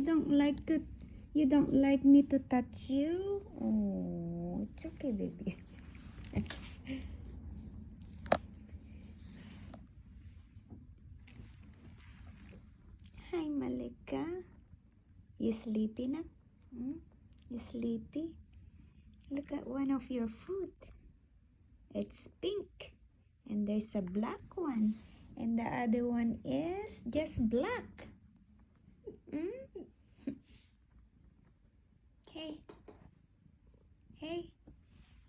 You don't like me to touch you? Oh, it's okay, baby. Hi, Malika. You sleepy na? You sleepy? Look at one of your foot. It's pink. And there's a black one. And the other one is just black. Hey. Hey.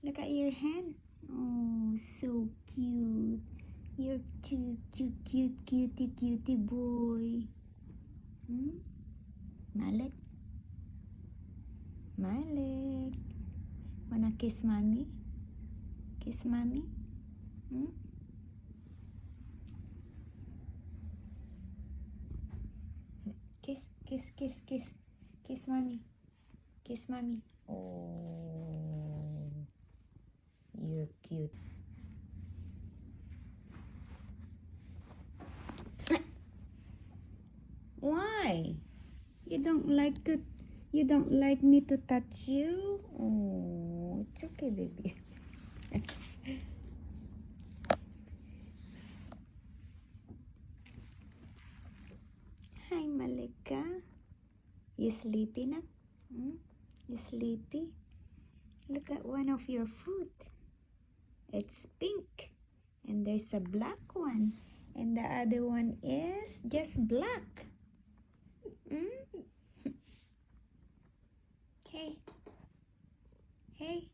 Look at your hand. Oh, so cute. You're cutie boy. Malik. Malik. Wanna kiss mommy? Kiss mommy? Kiss, kiss, kiss, kiss. Kiss mommy. Kiss mommy. Oh, you're cute. Why? You don't like me to touch you? Oh, it's okay, baby. Hi, Malika. You sleepy na? You sleepy? Look at one of your foot. It's pink. And there's a black one. And the other one is just black. Hey. Hey.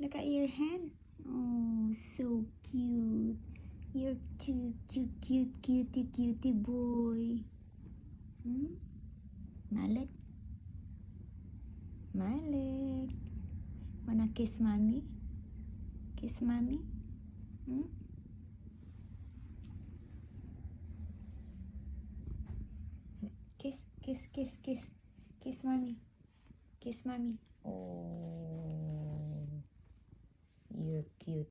Look at your hand. Oh, so cute. You're cutie boy. Malik. Malik. Wanna kiss mommy? Kiss mommy? Kiss, kiss, kiss, kiss. Kiss mommy. Kiss mommy. Oh, you're cute.